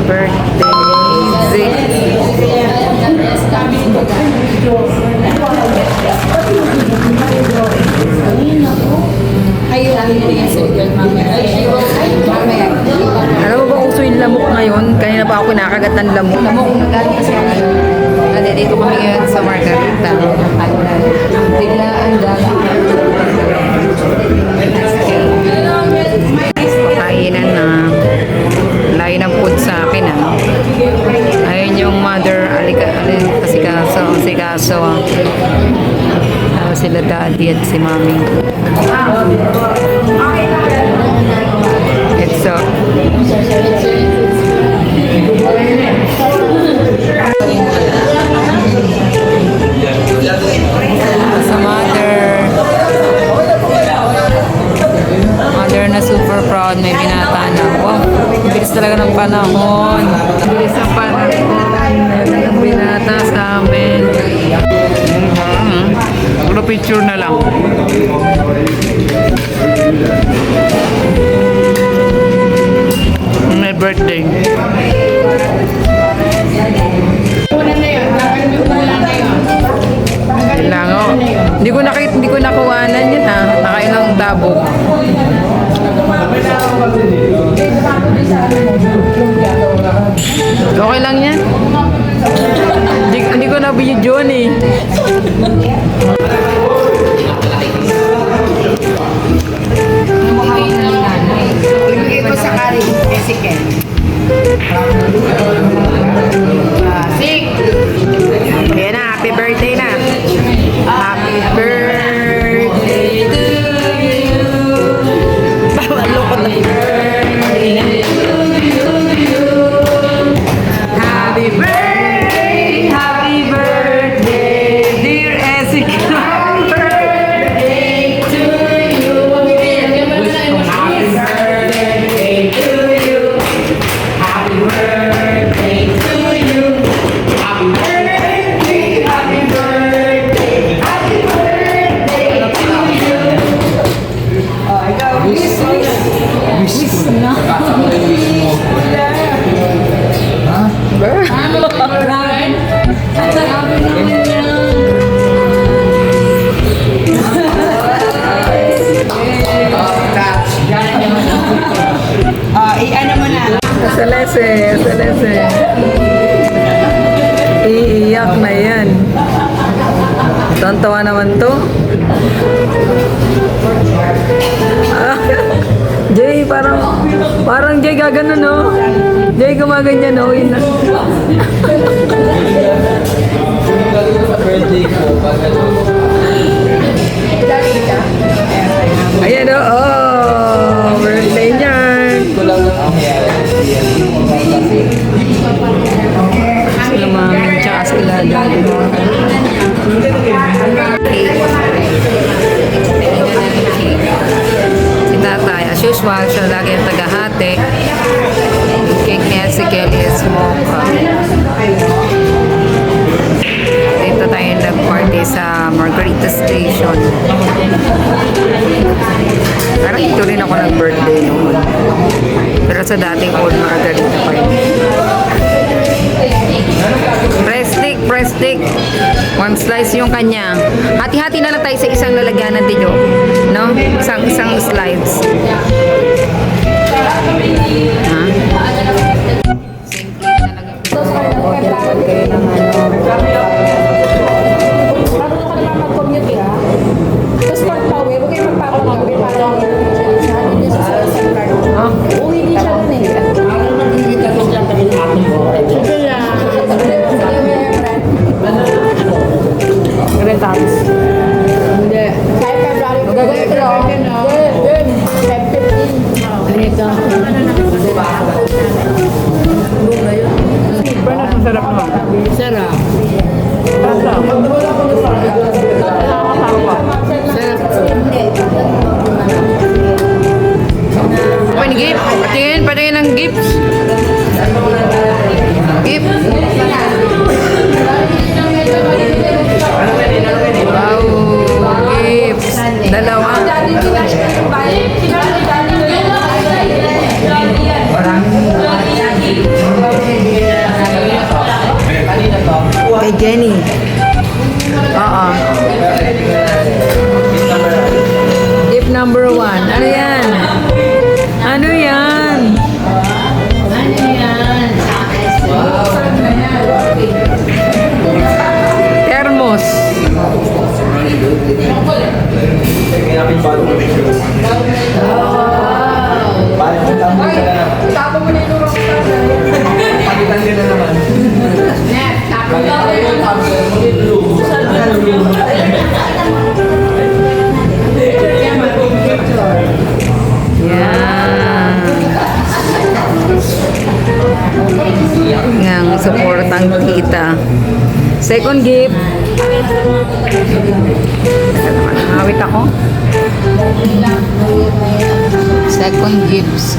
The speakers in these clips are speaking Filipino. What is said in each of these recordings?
birthday, alam mo ba uso yung lamok ngayon? Kanina pa ako kinakagat ng lamok. Lamok, nagaling kasi dito kami ngayon sa Margarita. Biglaan dami. Pakainan na. Layo ng food sa akin ayun yung mother asikaso sila daddy at si mami. It's so sa mother na super proud, may binata na. Wow, bilis talaga ng panahon. Bilis ng panahon. Meron ng binata sa amin. Puro picture na lang. May birthday. Lango. Hindi ko nakuhanan yun nakain ng tabog. Okay lang yan. Hindi ko na-video eh. Ibigay ko sa kari, Ezekiel. Sing! Ayan na, happy birthday na. Happy birthday to you. Bawal lukot na. Happy birthday, dear Ezekiel. Happy birthday to you. Happy birthday to you. Happy birthday to you. Happy birthday, happy birthday, happy birthday to you. Ikaw, wish na. Ano mo na? Salese. Iiyak na yan. Tontawa naman to. Jay, parang Jay gaganon, no? Jay, gumaganyan, no? Yun na. Ayan, oh, birthday niyan. Sila mami, tsaka sila daddy. Si tatay, as usual, siya lagi ang tagahati. Yung cake ni Ezekiel is mocha. Dito tayo nag-party sa Margarita Station. Parang ito rin ako nag-birthday noon. Pero sa dating old Margarita pa yun. Press stick. One slice yung kanya. Hati-hati na lang tayo sa isang lalagyanan dito. No? Isang slice. Ha? Patingin ng gifts. Gift. Wow, gifts. Dalawa. Pagitan nila naman. Net, tapos Yan. Ngang supportang kita. Second gift. Nakawit ako. Second gifts.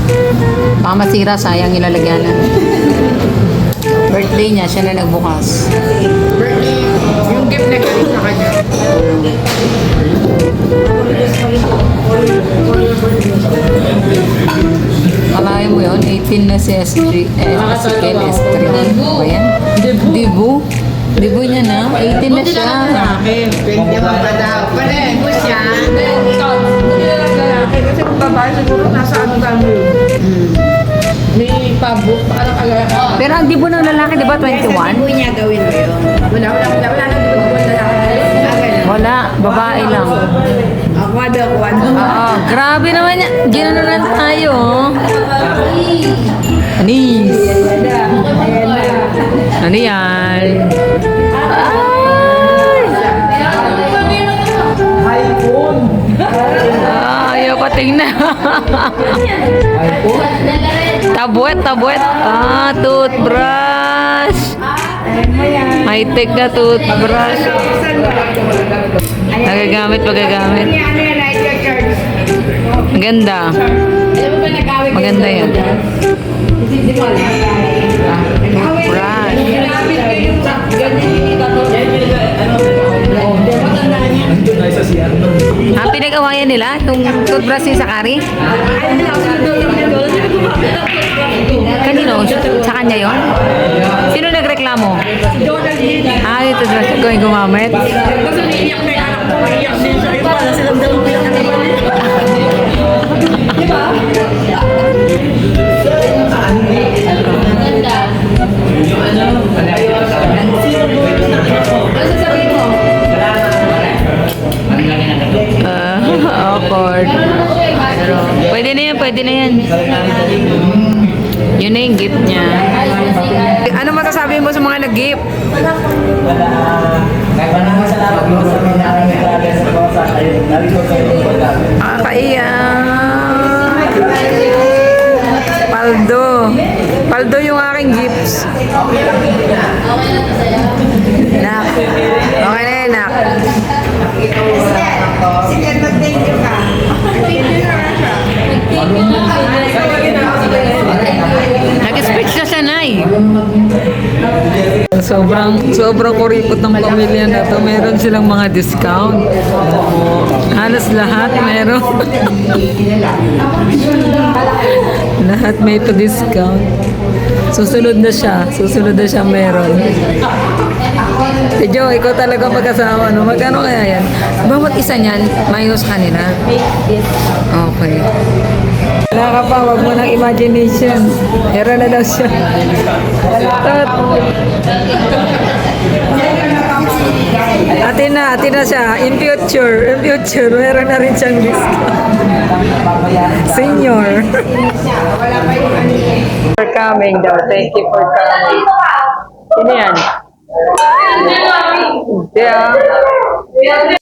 Baka masira, sayang ilalagyanan. Birthday niya, siya na nagbukas. birthday, yung gift na galing sa kanya. Kalahin mo yun, 18 na si S3, si Kel S3. Ba yan? Dibu? Dibu niya na, 18 na siya. akin. Pwede mo pa daw. Pwede mo siya. Kasi kung babae siguro nasa ano kami yun. May pabuk, parang kagaya. Pero ang dibu ng lalaki, di ba, 21? Sabi niya gawin mo yun. Wala na di ba lalaki. Wala, babae lang. Akwado. Oo, grabe naman yan. Ginano na tayo. Anis. Ano yan? Ay! Ayaw pa tingnan. Tabuet. Ah, toothbrush. High-tech na toothbrush. Nagagamit. Ano yan, light your church? Maganda. Alam mo ba nag-awit Maganda yan. Hindi mo alam. Toothbrush. Ginamit ko yung Ay, sa siya. Ah, pinag-awayan nila itong toothbrush ni Sakari? Kanino? Sa kanya yon? Sino nagreklamo? Ah, yung toothbrush ko yung gumamit? Kasi umiiyak na yung anak ko, umiiyak din siya. Yung pala silang dalawang pinakalimutan. Di ba? Awkward. Pero, pwede na yan. Yun na yung gift niya. Ano masasabi mo sa mga nag-gift? Paldo yung aking gifts. Nak. Okay na yan, nak. Sige, mag-thank you ka. Nag-speech na siya, Nay. Sobrang kuripot ng pamilya na to. Meron silang mga discount. Halos lahat meron. Lahat may pa-discount. Susunod na siya meron. Jo, ikaw talaga pagkasama, no? Magkano kaya yan? Bawat isa niyan, mayos kanila. Okay. Wala ka pa, wag mo ng imagination. Meron na daw siya. Ate na siya. In future, meron na rin siyang discount. Senior. For coming daw. Thank you for coming. Sino yan? Hindi ah.